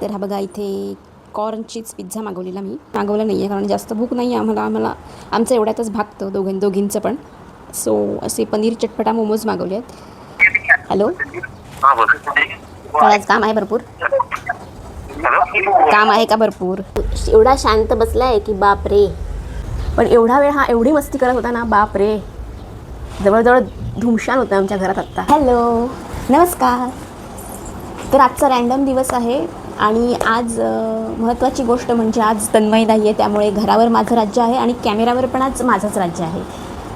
तर हा बघा इथे कॉर्न चीज पिझ्झा मागवलेला मी मागवला नाही आहे कारण जास्त भूक नाही आहे आम्हाला आमचं एवढ्यातच भागतं दोघींचं पण. सो असे पनीर चटपटा मोमोज मागवले आहेत. हॅलो, आज काम आहे भरपूर. काम आहे का भरपूर? एवढा शांत बसला आहे की बाप रे. पण एवढा वेळ हा एवढी मस्ती करत होता ना, बाप रे. जवळजवळ धुमशान होतं आमच्या घरात आत्ता. हॅलो, नमस्कार. तर आजचा रँडम दिवस आहे आणि आज महत्त्वाची गोष्ट म्हणजे आज तन्मय नाही आहे, त्यामुळे घरावर माझं राज्य आहे आणि कॅमेरावर पण आज माझंच राज्य आहे.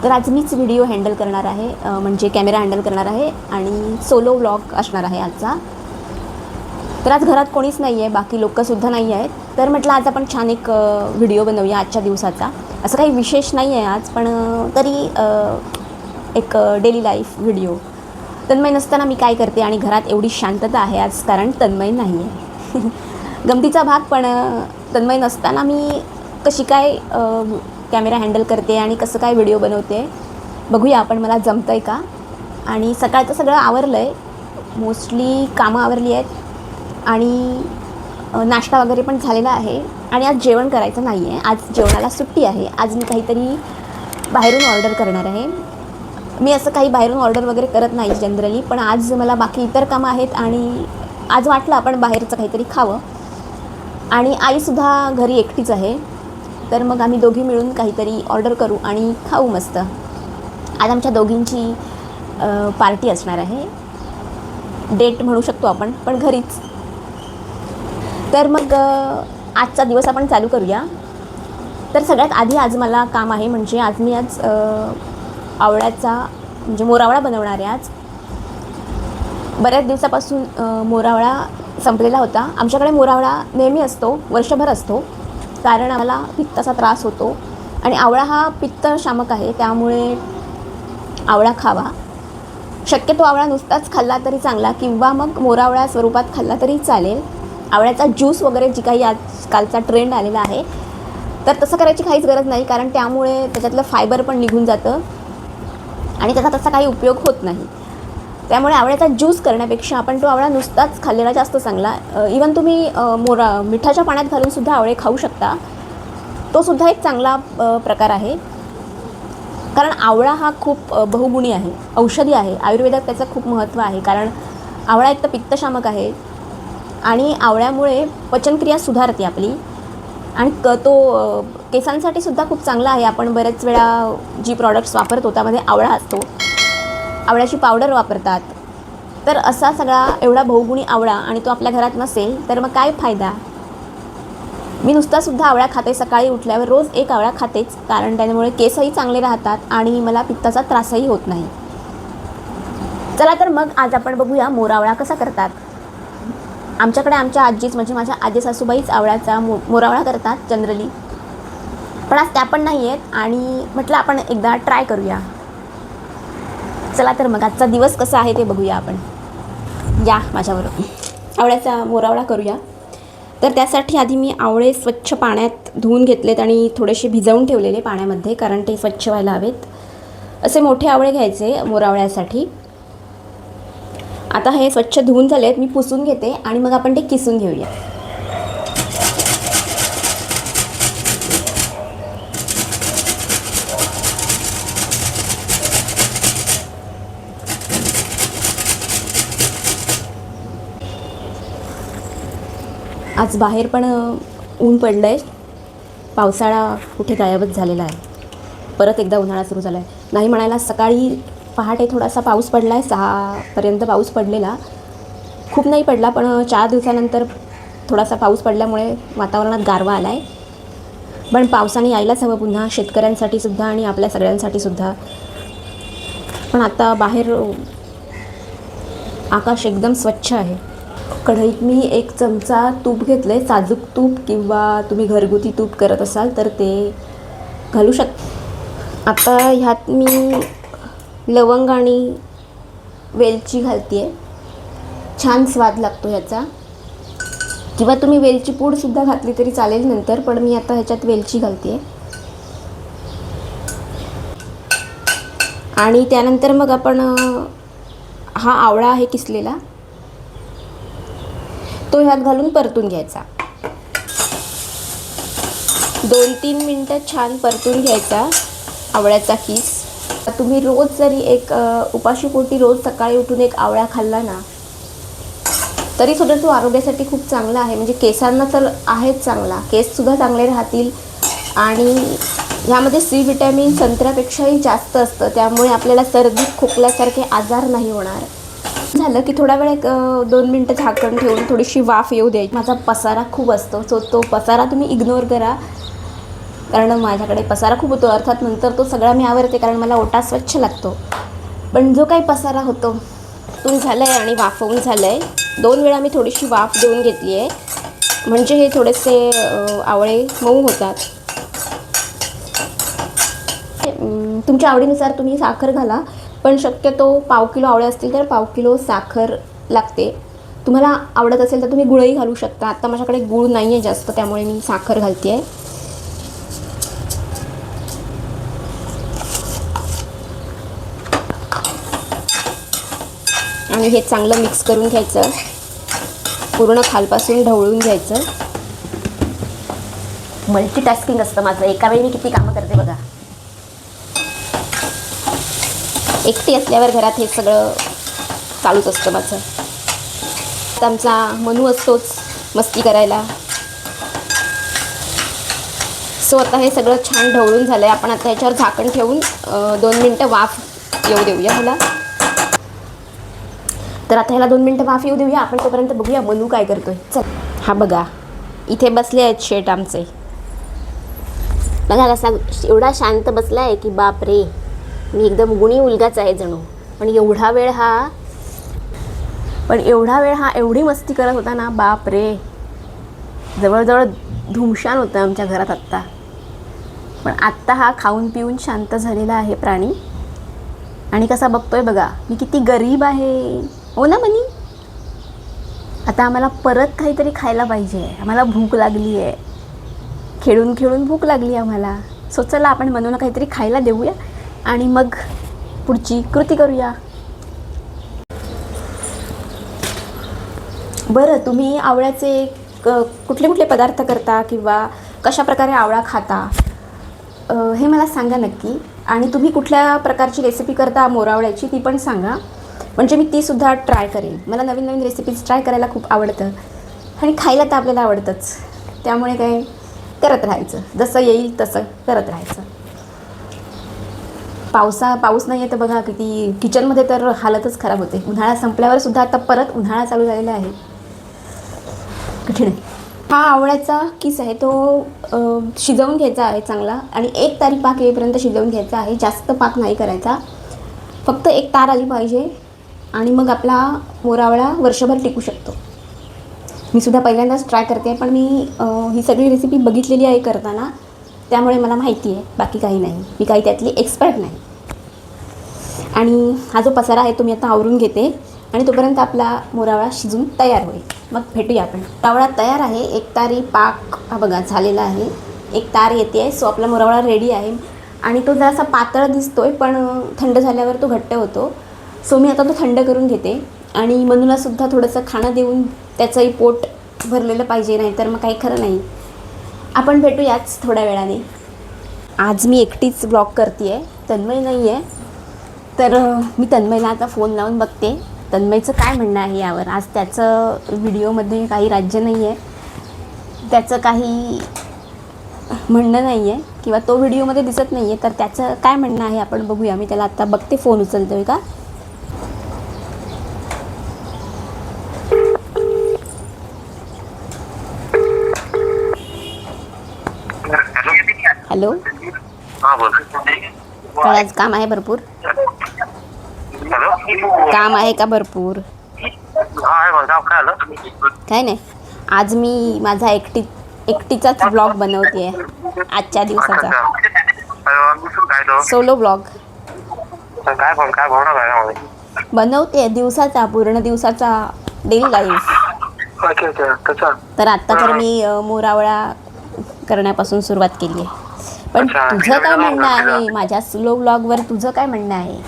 तर आज मीच व्हिडिओ हँडल करणार आहे, म्हणजे कॅमेरा हँडल करणार आहे आणि सोलो व्लॉग असणार आहे आजचा. तर आज घरात कोणीच नाही आहे, बाकी लोकंसुद्धा नाही आहेत. तर म्हटलं आज आपण छान एक व्हिडिओ बनवूया आजच्या दिवसाचा. असं काही विशेष नाही आहे आज, पण तरी एक डेली लाईफ व्हिडिओ. तन्मय नसताना मी काय करते आणि घरात एवढी शांतता आहे आज कारण तन्मय नाही आहे. गमतीचा भाग. पण तन्मय नसताना मी कशी काय कॅमेरा हँडल करते आणि कसं काय व्हिडिओ बनवते बघूया आपण. मला जमतं आहे का. आणि सकाळचं सगळं आवरलं आहे, मोस्टली कामं आवरली आहेत आणि नाश्ता वगैरे पण झालेला आहे. आणि आज जेवण करायचं नाही आहे, आज जेवणाला सुट्टी आहे. आज मी काहीतरी बाहेरून ऑर्डर करणार आहे. मी असं काही बाहेरून ऑर्डर वगैरे करत नाही जनरली, पण आज मला बाकी इतर कामं आहेत आणि आज वाटलं आपण बाहेरचं काहीतरी खावं. आणि आईसुद्धा घरी एकटीच आहे, तर मग आम्ही दोघी मिळून काहीतरी ऑर्डर करू आणि खाऊ मस्त. आज आमच्या दोघींची पार्टी असणार आहे, डेट म्हणू शकतो आपण, पण घरीच. तर मग आजचा दिवस आपण चालू करूया. तर सगळ्यात आधी आज मला काम आहे, म्हणजे आज मी आवळ्याचा म्हणजे मोरावळा बनवणार आहे. आज बऱ्याच दिवसापासून मोरावळा संपलेला होता. आमच्याकडे मोरावळा नेहमी असतो, वर्षभर असतो, कारण आम्हाला पित्ताचा त्रास होतो आणि आवळा हा पित्तशामक आहे, त्यामुळे आवळा खावा. शक्यतो आवळा नुसताच खाल्ला तरी चांगला किंवा मग मोरावळा स्वरूपात खाल्ला तरी चालेल. आवळ्याचा ज्यूस वगैरे जी काही आजकालचा ट्रेंड आलेला आहे, तर तसं करायची काहीच गरज नाही, कारण त्यामुळे त्याच्यातलं फायबर पण निघून जातं आणि त्याचा तसा काही उपयोग होत नाही. त्यामुळे आवळ्याचा ज्यूस करण्यापेक्षा आपण तो आवळा नुसताच खाल्लेला जास्त चांगला. इवन तुम्ही मिठाच्या पाण्यात घालूनसुद्धा आवळे खाऊ शकता, तो सुद्धा एक चांगला प्रकार आहे. कारण आवळा हा खूप बहुगुणी आहे, औषधी आहे. आयुर्वेदात त्याचं खूप महत्त्व आहे, कारण आवळा एक तर पित्तशामक आहे आणि आवळ्यामुळे पचनक्रिया सुधारते आपली आणि तो केसांसाठी सुद्धा खूप चांगला आहे. आपण बरेच वेळा जी प्रॉडक्ट्स वापरतो त्यामध्ये आवळा असतो, आवळ्याची पावडर वापरतात. तर असा सगळा एवढा बहुगुणी आवळा आणि तो आपल्या घरात नसेल तर मग काय फायदा. मी नुसतासुद्धा आवळा खाते, सकाळी उठल्यावर रोज एक आवळा खातेच, कारण त्यामुळे केसही चांगले राहतात आणि मला पित्ताचा त्रासही होत नाही. चला तर मग आज आपण बघूया मोरावळा कसा करतात. आमच्याकडे आमच्या आजीच म्हणजे माझ्या आजी सासूबाईच आवळ्याचा मोरावळा करतात जनरली, पण आज त्या पण नाही आहेत आणि म्हटलं आपण एकदा ट्राय करूया. चला तर मग आजचा दिवस कसा आहे ते बघूया आपण. या माझ्याबरोबर आवळ्याचा मोरावळा करूया. तर त्यासाठी आधी मी आवळे स्वच्छ पाण्यात धुवून घेतलेत आणि थोडेसे भिजवून ठेवलेले पाण्यामध्ये, कारण ते स्वच्छ व्हायला हवेत. असे मोठे आवळे घ्यायचे मोरावळ्यासाठी. आता हे स्वच्छ धुवून झालेत, मी पुसून घेते आणि मग आपण ते किसून घेऊया. आज बाहेर पण ऊन पडलं आहे, पावसाळा कुठे गायबच झालेला आहे. परत एकदा उन्हाळा सुरू झाला आहे. नाही म्हणायला सकाळी पहाटे थोडासा पाऊस पडला आहे, 6पर्यंत पाऊस पडलेला, खूप नाही पडला, पण 4 दिवसानंतर थोडासा पाऊस पडल्यामुळे वातावरणात गारवा आला आहे. पण पावसाने यायलाच हवं पुन्हा, शेतकऱ्यांसाठी सुद्धा आणि आपल्या सगळ्यांसाठी सुद्धा. पण आता बाहेर आकाश एकदम स्वच्छ आहे. कढईत मी 1 चमचा तूप घेतलं आहे, साजूक तूप किंवा तुम्ही घरगुती तूप करत असाल तर ते घालू शकता. आता ह्यात मी लवंग आणि वेलची घालते आहे, छान स्वाद लागतो ह्याचा. किंवा तुम्ही वेलची पूडसुद्धा घातली तरी चालेल नंतर, पण मी आता ह्याच्यात वेलची घालते आहे. आणि त्यानंतर मग आपण हा आवळा आहे किसलेला, तो ह्यात घालून परतून घ्यायचा. 2-3 मिनटं छान परतून घ्यायचा आवळ्याचा किस. तुम्ही रोज जरी एक उपाशीपोटी रोज सकाळी उठून एक आवळा खाल्ला ना तरी सुद्धा तो आरोग्यासाठी खूप चांगला आहे. म्हणजे केसांना तर आहेच चांगला, केससुद्धा चांगले राहतील. आणि ह्यामध्ये सी विटॅमिन संत्र्यापेक्षाही जास्त असतं, त्यामुळे आपल्याला सर्दी खोकल्यासारखे आजार नाही होणार. झालं की थोडा वेळ 2 मिनटं झाकण ठेवून थोडीशी वाफ येऊ द्यायची. माझा पसारा खूप असतो, सो तो पसारा तुम्ही इग्नोर करा, कारण माझ्याकडे पसारा खूप होतो. अर्थात नंतर तो सगळा मी आवरते, कारण मला ओटा स्वच्छ लागतो. पण जो काही पसारा होतो तो झालं आहे आणि वाफवून झालं आहे. 2 वेळा मी थोडीशी वाफ देऊन घेतली आहे, म्हणजे हे थोडेसे आवळे मऊ होतात. तुमच्या आवडीनुसार तुम्ही साखर घाला, पण शक्यतो 1/2 किलो आवळे असतील तर 1/2 किलो साखर लागते. तुम्हाला आवडत असेल तर तुम्ही गुळही घालू शकता. आता माझ्याकडे गूळ नाही आहे जास्त, त्यामुळे मी साखर घालते आहे. आणि हे चांगलं मिक्स करून घ्यायचं, पूर्ण खालपासून ढवळून घ्यायचं. मल्टीटास्किंग असतं माझं, एका वेळी मी किती कामं करते बघा. एकटी असल्यावर घरात हे सगळं चालूच असतं माझं. आता आमचा मनू असतोच मस्ती करायला. सो आता हे सगळं छान ढवळून झालं आहे. आपण आता ह्याच्यावर झाकण ठेवून 2 मिनटं वाफ येऊ देऊया ह्याला. तर आता ह्याला 2 मिनटं वाफ येऊ देऊया. आपण तोपर्यंत बघूया मनू काय करतोय. चल, हा बघा इथे बसले आहेत शेट आमचे. बघा कसा एवढा शांत बसला आहे की बाप रे, मी एकदम गुणी मुलगाच आहे जणू. पण एवढा वेळ हा एवढी मस्ती करत होता ना, बाप रे, जवळजवळ धुमशान होतं आमच्या घरात आत्ता. पण आत्ता हा खाऊन पिऊन शांत झालेला आहे प्राणी. आणि कसा बघतोय बघा, मी किती गरीब आहे. हो ना मनी? आता आम्हाला परत काहीतरी खायला पाहिजे. आम्हाला भूक लागली आहे, खेळून खेळून भूक लागली आम्हाला. सो चला आपण मनूला काहीतरी खायला देऊया आणि मग पुढची कृती करूया. बरं, तुम्ही आवळ्याचे कुठले कुठले पदार्थ करता किंवा कशा प्रकारे आवळा खाता हे मला सांगा नक्की. आणि तुम्ही कुठल्या प्रकारची रेसिपी करता मोरावळ्याची ती पण सांगा, म्हणजे मी तीसुद्धा ट्राय करेन. मला नवीन नवीन रेसिपीज ट्राय करायला खूप आवडतं आणि खायला तर आपल्याला आवडतंच. त्यामुळे काय करत राहायचं, जसं येईल तसं करत राहायचं. पाऊस नाही आहे तर बघा किती किचनमध्ये तर हालतच खराब होते. उन्हाळा संपल्यावर सुद्धा आता परत उन्हाळा चालू झालेला आहे. कठीण आहे. हा आवळ्याचा किस आहे तो शिजवून घ्यायचा आहे चांगला, आणि 1 तारी पाक येईपर्यंत शिजवून घ्यायचा आहे. जास्त पाक नाही करायचा, फक्त 1 तार आली पाहिजे. आणि मग आपला मोरावळा वर्षभर टिकू शकतो. मी सुद्धा पहिल्यांदाच ट्राय करते, पण मी ही सगळी रेसिपी बघितलेली आहे करताना, त्यामुळे मला माहिती आहे. बाकी काही नाही, मी काही त्यातली एक्सपर्ट नाही. आणि हा जो पसारा आहे तो मी आता आवरून घेते, आणि तोपर्यंत आपला मोरावळा शिजून तयार होईल. मग भेटूया आपण. मोरावळा तयार आहे. 1 तारी पाक हा बघा झालेला आहे. 1 तार येते आहे. सो आपला मोरावळा रेडी आहे. आणि तो जरासा पातळ दिसतोय, पण थंड झाल्यावर तो घट्ट होतो. सो मी आता तो थंड करून घेते. आणि मनूलासुद्धा थोडंसं खाणं देऊन त्याचंही पोट भरलेलं पाहिजे, नाही तर मग काही खरं नाही. आपण भेटूयाच थोड्या वेळाने. आज मी एकटीच ब्लॉग करते आहे, तन्मय नाही आहे. तर मी तन्मयला आता फोन लावून बघते तन्मयचं काय म्हणणं आहे यावर. आज त्याचं व्हिडिओमध्ये काही राज्य नाही आहे, त्याचं काही म्हणणं नाही आहे, किंवा तो व्हिडिओमध्ये दिसत नाही आहे. तर त्याचं काय म्हणणं आहे आपण बघूया. मी त्याला आत्ता बघते, फोन उचलतो आहे का. हॅलो. काय आज काम आहे भरपूर? काम आहे का भरपूर? काय नाही, आज मी माझा एकटीचाच ब्लॉग बनवते आहे आजच्या दिवसाचा. सोलो ब्लॉग बनवते दिवसाचा, पूर्ण दिवसाचा डेली लाईफ. तर आत्ता तर मी मोरावळा करण्यापासून सुरुवात केली आहे. पण तुझं काय म्हणणं आहे माझ्या सोलो ब्लॉगवर? तुझं काय म्हणणं आहे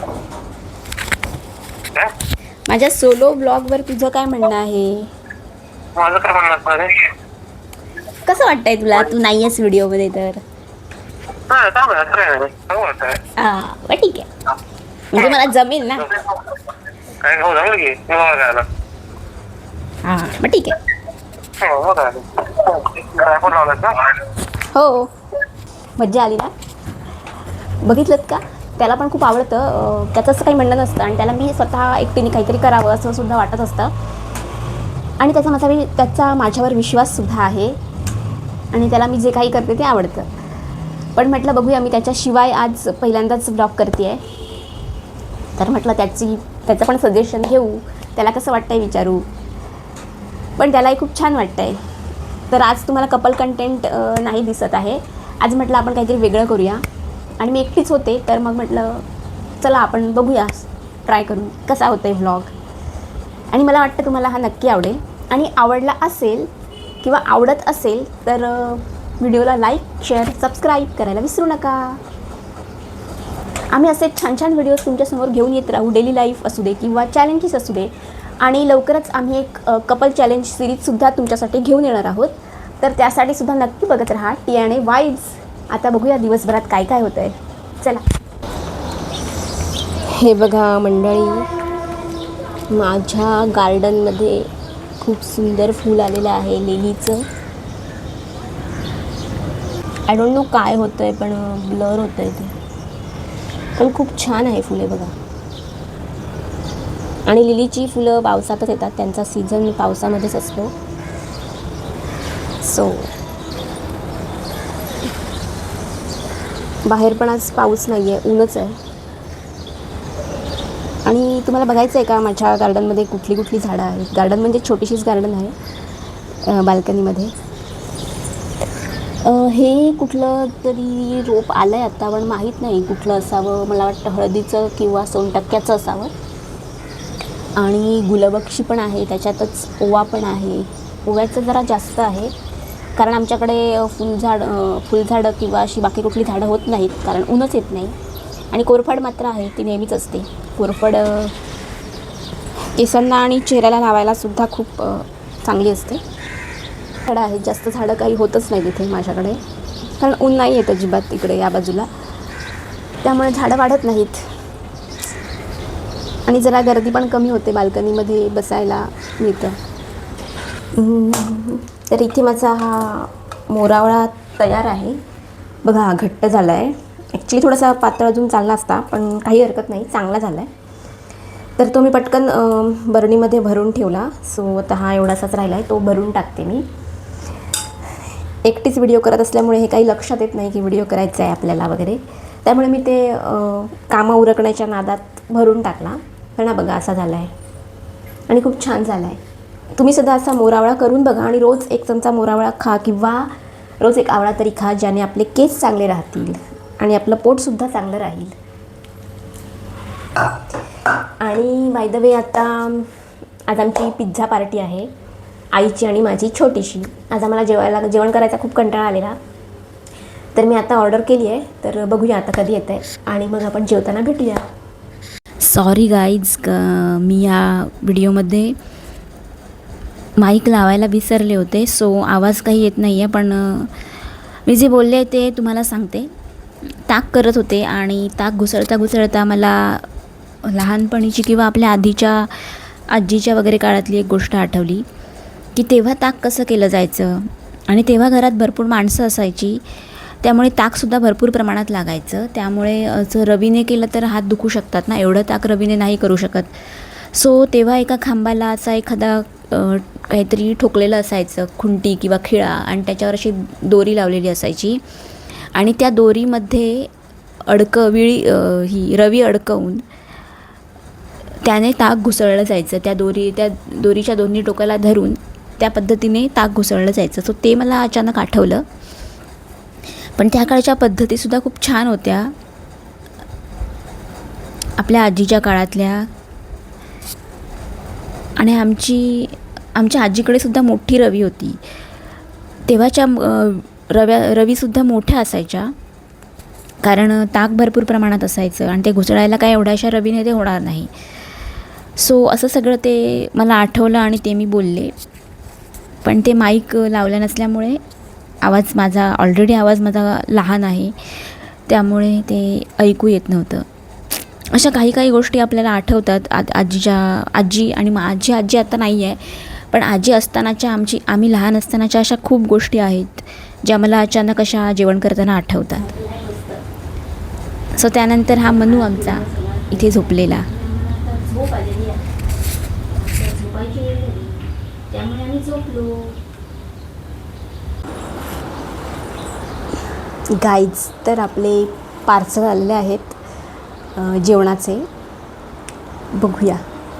माझ्या सोलो ब्लॉगवर? तुझं काय म्हणणं आहे? माझं काय म्हणणं आहे? कसं वाटतंय तुला, तू नाही आहेस व्हिडिओमध्ये तर? हा चांगलं आहे, काय नाही चांगलं वाटतंय. मग ठीक आहे, म्हणजे मला जमेल ना. काय हो जमलं की मला जायला. मग ठीक आहे. हो फोन लावलात का? हो, मज्जा आली ना. बघितलं का, त्याला पण खूप आवडतं. त्याचं असं काही म्हणणं नसतं आणि त्याला मी स्वतः एकटीने काहीतरी करावं असं सुद्धा वाटत असतं. आणि त्याचा माझ्यावर विश्वाससुद्धा आहे आणि त्याला मी जे काही करते ते आवडतं. पण म्हटलं बघूया, मी त्याच्याशिवाय आज पहिल्यांदाच ब्लॉग करते आहे, तर म्हटलं त्याचं पण सजेशन घेऊ, त्याला कसं वाटतं आहे विचारू. पण त्यालाही खूप छान वाटतं आहे. तर आज तुम्हाला कपल कंटेंट नाही दिसत आहे. आज म्हटलं आपण काहीतरी वेगळं करूया आणि मी एकटीच होते, तर मग म्हटलं चला आपण बघूया, ट्राय करून कसा होतं आहे व्लॉग. आणि मला वाटतं तुम्हाला हा नक्की आवडेल. आणि आवडला असेल किंवा आवडत असेल तर व्हिडिओला लाईक, शेअर, सबस्क्राईब करायला विसरू नका. आम्ही असे छान छान व्हिडिओज तुमच्यासमोर घेऊन येत राहू. डेली लाईफ असू दे किंवा चॅलेंजेस असू दे. आणि लवकरच आम्ही एक कपल चॅलेंज सिरीजसुद्धा तुमच्यासाठी घेऊन येणार आहोत. तर त्यासाठीसुद्धा नक्की बघत राहा TNA वाईब्स. आता बघूया दिवसभरात काय काय होतं आहे. चला. हे बघा मंडळी, माझ्या गार्डनमध्ये खूप सुंदर फूल आलेलं आहे लिलीचं. आय डोंट नो काय होतं आहे, पण ब्लर होतं आहे ते, पण खूप छान आहे फुले बघा. आणि लिलीची फुलं पावसातच येतात, त्यांचा सीझन पावसामध्येच असतो. सो बाहेर पण आज पाऊस नाही आहे, ऊनच आहे. आणि तुम्हाला बघायचं आहे का माझ्या गार्डनमध्ये कुठली कुठली झाडं आहेत. गार्डन म्हणजे छोटीशीच गार्डन आहे बाल्कनीमध्ये. हे कुठलं तरी रोप आलं आहे आता, पण माहीत नाही कुठलं असावं. मला वाटतं हळदीचं किंवा सोनटक्क्याचं असावं. आणि गुलबक्षी पण आहे, त्याच्यातच ओवा पण आहे. ओव्याचं जरा जास्त आहे, कारण आमच्याकडे फुलझाडं किंवा अशी बाकी कुठली झाडं होत नाहीत, कारण ऊनच येत नाही. आणि कोरफड मात्र आहे, ती नेहमीच असते. कोरफड केसांना आणि चेहऱ्याला लावायलासुद्धा खूप चांगली असते. झाडं आहेत, जास्त झाडं काही होतच नाही तिथे माझ्याकडे, कारण ऊन नाही येत अजिबात इकडे या बाजूला, त्यामुळे झाडं वाढत नाहीत. आणि जरा गर्दी पण कमी होते, बाल्कनीमध्ये बसायला मिळतं. तर इथे माझा हा मोरावळा तयार आहे बघा. हा घट्ट झाला आहे. ॲक्च्युली थोडासा पातळ अजून चालला असता, पण काही हरकत नाही, चांगला झाला आहे. तर तो मी पटकन बरणीमध्ये भरून ठेवला. सो आता हा एवढासाच राहिला आहे, तो भरून टाकते मी. एकटीच व्हिडिओ करत असल्यामुळे हे काही लक्षात येत नाही की व्हिडिओ करायचा आहे आपल्याला वगैरे, त्यामुळे मी ते कामं उरकण्याच्या नादात भरून टाकला. पण हा बघा असा झाला आहे आणि खूप छान झाला आहे. तुम्ही सुद्धा असा मोरावळा करून बघा आणि रोज एक चमचा मोरावळा खा किंवा रोज एक आवळा तरी खा, ज्याने आपले केस चांगले राहतील आणि आपलं पोटसुद्धा चांगलं राहील. आणि बाय द वे, आता आज आमची पिझ्झा पार्टी आहे, आईची आणि माझी छोटीशी. आज आम्हाला जेवण करायचा खूप कंटाळा आलेला, तर मी आता ऑर्डर केली आहे. तर बघूया आता कधी येतं आहे आणि मग आपण जेवताना भेटूया. सॉरी गाईज, मी या व्हिडिओमध्ये माईक लावायला विसरले होते, सो आवाज काही येत नाही आहे. पण मी जे बोलले ते तुम्हाला सांगते. ताक करत होते आणि ताक घुसळता घुसळता मला लहानपणीची किंवा आपल्या आधीच्या आजीच्या वगैरे काळातली एक गोष्ट आठवली की तेव्हा ताक कसं केलं जायचं. आणि तेव्हा घरात भरपूर माणसं असायची, त्यामुळे ताकसुद्धा भरपूर प्रमाणात लागायचं. त्यामुळे जर रवीने केलं तर हात दुखू शकतात ना, एवढं ताक रवीने नाही करू शकत. सो तेव्हा एका खांबाला असा एखादा काहीतरी ठोकलेलं असायचं, खुंटी किंवा खिळा, आणि त्याच्यावर अशी दोरी लावलेली असायची आणि त्या दोरीमध्ये ही रवी अडकवून त्याने ताक घुसळलं जायचं. त्या दोरीच्या दोन्ही टोकाला धरून त्या पद्धतीने ताक घुसळलं जायचं. सो ते मला अचानक आठवलं. पण त्या काळच्या पद्धतीसुद्धा खूप छान होत्या, आपल्या आजीच्या काळातल्या. आणि आमच्या आजीकडे सुद्धा मोठी रवी होती. तेव्हाच्या रवीसुद्धा मोठ्या असायच्या, कारण ताक भरपूर प्रमाणात असायचं आणि ते घुसळायला काय एवढ्याशा रवीने ते होणार नाही. सो असं सगळं ते मला आठवलं आणि ते मी बोलले. पण ते माईक लावला नसल्यामुळे ऑलरेडी आवाज माझा लहान आहे, त्यामुळे ते ऐकू येत नव्हतं. अशा काही काही गोष्टी आपल्याला आठवतात आजी आणि माझी आजी आता नाही आहे, पण आजी असतानाच्या आम्ही लहान असतानाच्या अशा खूप गोष्टी आहेत ज्या मला अचानक अशा जेवण करताना आठवतात. सो त्यानंतर हा मनू आमचा इथे झोपलेला. झोप आलेली आहे, झोपायची वेळ झाली, त्यामुळे आम्ही झोपलो. गाईज, तर आपले पार्सल आलेले आहेत जेवणाचे. बघूया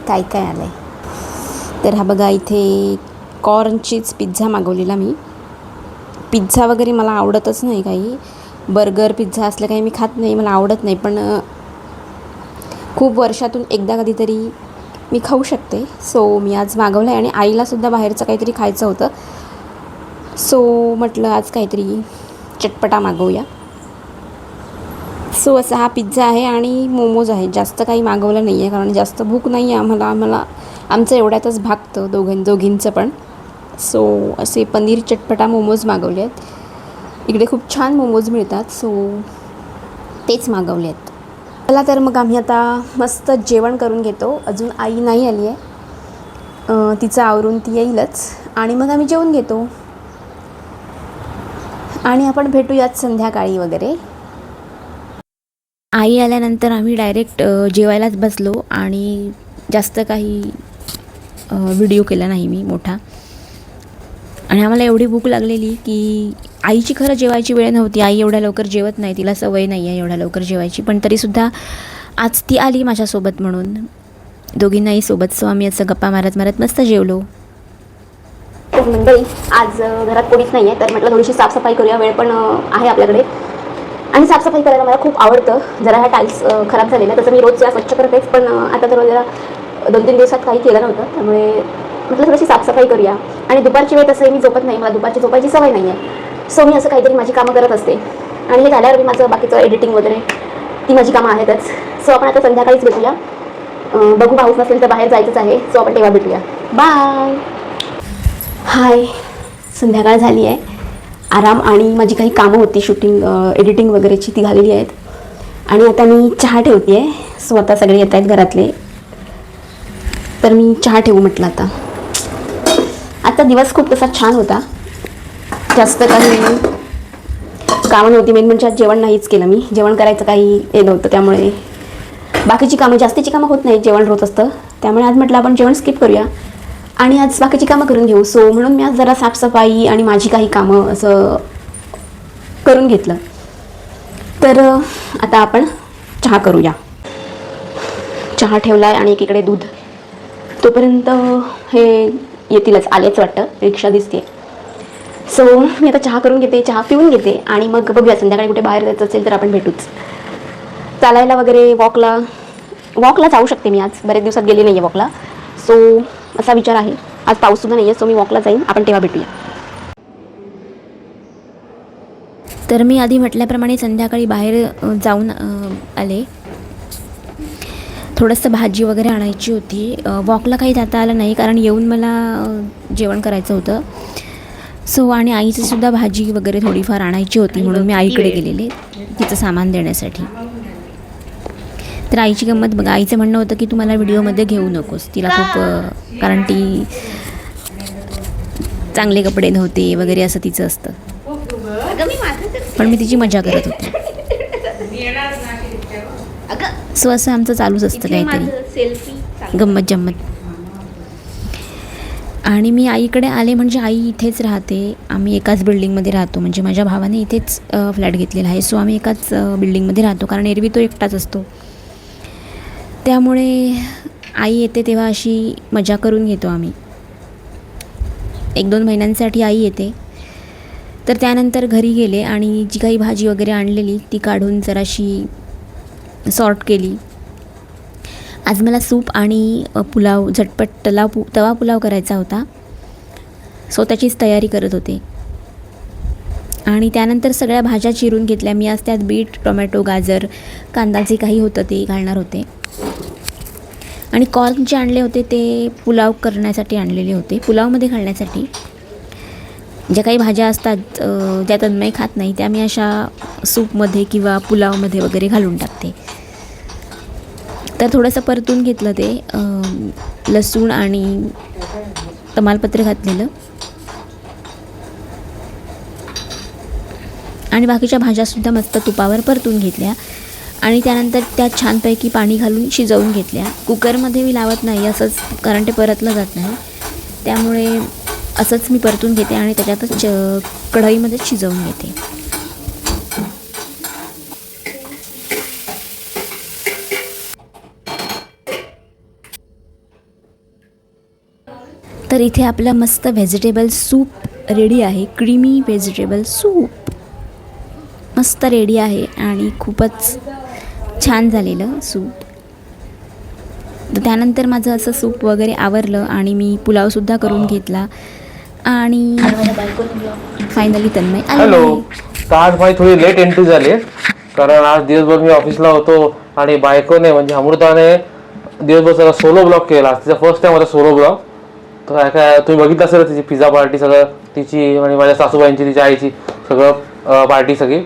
काय काय आलं आहे. तर हा बघा, इथे कॉर्न चीज पिझ्झा मागवलेला मी. पिझ्झा वगैरे मला आवडतच नाही, काही बर्गर पिझ्झा असलं काही मी खात नाही, मला आवडत नाही. पण खूप वर्षातून एकदा कधीतरी मी खाऊ शकते. सो मी आज मागवलं आहे आणि आईलासुद्धा बाहेरचं काहीतरी खायचं होतं. सो म्हटलं आज काहीतरी चटपटा मागवूया. सो असा हा पिझ्झा आहे आणि मोमोज आहे. जास्त काही मागवलं नाही आहे कारण जास्त भूक नाही आहे आम्हाला आमचं एवढ्यातच भागतं दोघींचं पण. सो असे पनीर चटपटा मोमोज मागवले आहेत. इकडे खूप छान मोमोज मिळतात, सो तेच मागवले आहेत. चला तर मग आम्ही आता मस्त जेवण करून घेतो. अजून आई नाही आली आहे, तिचं आवरून ती येईलच आणि मग आम्ही जेवून घेतो आणि आपण भेटूयात संध्याकाळी वगैरे. आई आल्यानंतर आम्ही डायरेक्ट जेवायलाच बसलो आणि जास्त काही व्हिडिओ केला नाही मी मोठा. आणि आम्हाला एवढी भूक लागलेली की आईची खरं जेवायची वेळ नव्हती. आई एवढ्या लवकर जेवत नाही, तिला सवय नाही आहे एवढ्या लवकर जेवायची. पण तरीसुद्धा आज ती आली माझ्यासोबत म्हणून दोघींनाही सोबत. सो आम्ही असं गप्पा मारत मारत मस्त जेवलो. तर मंडळी, आज घरात कोणीच नाही आहे, तर म्हटलं थोडीशी साफसफाई करूया. वेळ पण आहे आपल्याकडे आणि साफसफाई करायला मला खूप आवडतं. जरा ह्या टाईल्स खराब झालेल्या, तसं मी रोज स्वच्छ करतेच, पण आता तर जरा 2-3 दिवसात काही केलं नव्हतं, त्यामुळे म्हटलं थोडीशी साफसफाई करूया. आणि दुपारची वेळ तसंही मी झोपत नाही, मला दुपारची झोपायची सवय नाही आहे. सो मी असं काहीतरी माझी कामं करत असते आणि हे झाल्यावर मी माझं बाकीचं एडिटिंग वगैरे ती माझी कामं आहेतच. सो आपण आता संध्याकाळीच भेटूया. बघू, पाऊस नसेल तर बाहेर जायचंच आहे, सो आपण तेव्हा भेटूया. बाय. हाय, संध्याकाळ झाली आहे. आराम आणि माझी काही कामं होती शूटिंग एडिटिंग वगैरेची, ती झालेली आहेत. आणि आता मी चहा ठेवते आहे. सो आता सगळे येत आहेत घरातले, तर मी चहा ठेवू म्हटलं. आता दिवस खूप तसा छान होता, जास्त काही कामं नव्हती. मेन म्हणजे आज जेवण नाहीच केलं मी. जेवण करायचं काही हे नव्हतं, त्यामुळे बाकीची कामं, जास्तीची कामं होत नाही, जेवण होत असतं. त्यामुळे आज म्हटलं आपण जेवण स्किप करूया आणि आज बाकीची कामं करून घेऊ. सो म्हणून मी आज जरा साफसफाई आणि माझी काही कामं असं करून घेतलं. तर आता आपण चहा करूया. चहा ठेवला आहे आणि एकीकडे दूध. तोपर्यंत हे येतीलच, आलेच वाटतं, रिक्षा दिसते. सो मी आता चहा करून घेते, चहा पिऊन घेते आणि मग बघूया संध्याकाळी कुठे बाहेर जायचं असेल तर आपण भेटूच. चालायला वगैरे वॉकला जाऊ शकते मी. आज बरेच दिवसात गेले नाही आहे वॉकला. सो असा विचार आहे. आज पाऊससुद्धा नाही आहे, सो मी वॉकला जाईन, आपण तेव्हा भेटूया. तर मी आधी म्हटल्याप्रमाणे संध्याकाळी बाहेर जाऊन आले. थोडंसं भाजी वगैरे आणायची होती. वॉकला काही जाता आलं नाही कारण येऊन मला जेवण करायचं होतं. सो आणि आईचीसुद्धा भाजी वगैरे थोडीफार आणायची होती, म्हणून मी आईकडे गेलेले तिचं सामान देण्यासाठी. तर आईची गंमत बघा. आईचं म्हणणं होतं की तू मला व्हिडिओमध्ये घेऊ नकोस, तिला खूप, कारण ती चांगले कपडे नव्हते वगैरे असं तिचं असतं. पण मी तिची मजा करत होते. सो असं आमचं चालूच असतं काहीतरी गंमत जम्मत. आणि मी आईकडे आले म्हणजे आई इथेच राहते. आम्ही एकाच बिल्डिंगमध्ये राहतो, म्हणजे माझ्या भावाने इथेच फ्लॅट घेतलेला आहे. सो आम्ही एकाच बिल्डिंगमध्ये राहतो, कारण एरवी तो एकटाच असतो. त्यामुळे आई येते तेव्हा अशी मजा करून घेतो आम्ही. 1-2 महिन्यांसाठी आई येते. तर त्यानंतर घरी गेले आणि जी काही भाजी वगैरे आणलेली ती काढून जराशी सॉर्ट केली. आज मला सूप आणि पुलाव, झटपट तवा पुलाव करायचा होता. सो त्याचीच तयारी करत होते. आणि त्यानंतर सगळ्या भाज्या चिरून घेतल्या मी. आज त्यात बीट, टोमॅटो, गाजर, कांदा जे काही होतं ते घालणार होते. आणि कॉर्न जे आणले होते ते पुलाव करण्यासाठी आणलेले होते, पुलावमध्ये घालण्यासाठी. ज्या काही भाज्या असतात ज्या तन्मय खात नाही त्या मी अशा सूपमध्ये किंवा पुलावमध्ये वगैरे घालून टाकते. तर थोडंसं परतून घेतलं ते लसूण आणि तमालपत्र घातलेलं आणि बाकीच्या भाज्यासुद्धा मस्त तुपावर परतून घेतल्या आणि त्यानंतर त्यात छानपैकी पाणी घालून शिजवून घेतल्या. कुकरमध्ये मी लावत नाही असंच, कारण ते परतलं जात नाही, त्यामुळे असंच मी परतून घेते आणि त्याच्यातच कढईमध्ये शिजवून घेते. तर इथे आपलं मस्त व्हेजिटेबल सूप रेडी आहे. क्रीमी व्हेजिटेबल सूप मस्त रेडी आहे आणि खूपच छान झालेलं सूप. तर त्यानंतर माझं असं सूप वगैरे आवरलं आणि मी पुलावसुद्धा करून घेतला आणि फायनली तन्मय हॅलो. तर आज माझी थोडी लेट एंट्री झाली कारण आज दिवसभर मी ऑफिसला होतो आणि बायकोने म्हणजे अमृताने दिवसभर सगळं सोलो ब्लॉग केला. तिचा फर्स्ट टाइम होता सोलो ब्लॉग. तर काय तुम्ही बघितलं असेल तिची पिझ्झा पार्टी सगळं, तिची आणि माझ्या सासूबाईंची, तिच्या आईची सगळं पार्टी सगळी.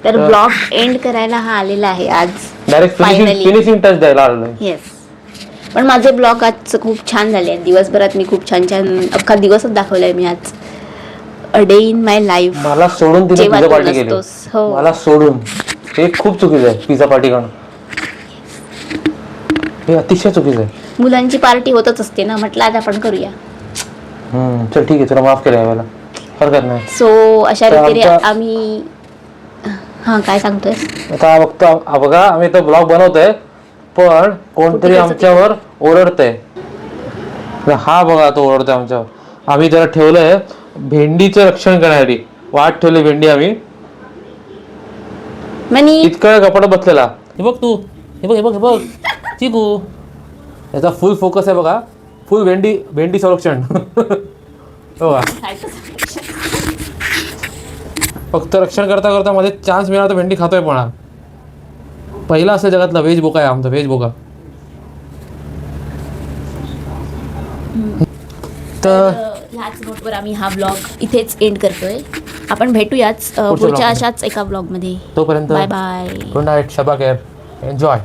तर ब्लॉग एंड करायला हा आलेला आहे आज डायरेक्ट फिनिशिंग टच द्यायला आलेलं. येस. पण माझे ब्लॉग आज खूप छान झाले आहेत. दिवसभरात मी खूप छान छान अख्खा दिवसच दाखवलाय मी आज. A day in my life. मला सोडून तिने जेव्हा पिझ्झा तू पार्टी केली. नसतोस. हो. मला सोडून हे खूप चुकीचं आहे. पिझ्झा पार्टी करणं हे अतिशय चुकीचं आहे. मुलांची पार्टी होतच असते ना, म्हटलं आज आपण करूया. चल ठीक आहे, तुला माफ केलं यावेळेला, हरकत नाही. सो अशा तर रीतीने आमचा- आम्ही हां काय सांगतोय. आता बघतो बघा, आम्ही तो ब्लॉग बनवतोय पण कोणतरी आमच्यावर ओरडतंय. हा बघा तो ओरडतोय आमच्यावर. आम्ही त्याला ठेवलंय भेंडीचं रक्षण करण्यासाठी. वाट ठेवली भेंडी आम्ही. मनी इतका कपडा बसलेला. हे बघ तू, हे बघ हे बघ हे बघ चिकू, याचा फुल फोकस आहे बघा. फुल भेंडी संरक्षण. बघा फक्त रक्षण करता करता मध्ये चान्स मिळाला तर भेंडी खातोय. पण पहिला असेल जगातला व्हेज बोका आहे आमचा, व्हेज बोका. तर ह्याच नोटवर आम्ही हा ब्लॉग इथेच एंड करतोय. आपण भेटूयाच पुढच्या vlog मध्ये. अशाच एका ब्लॉगमध्ये. तोपर्यंत बाय बाय. गुड नाईट, शबा केअर, एन्जॉय.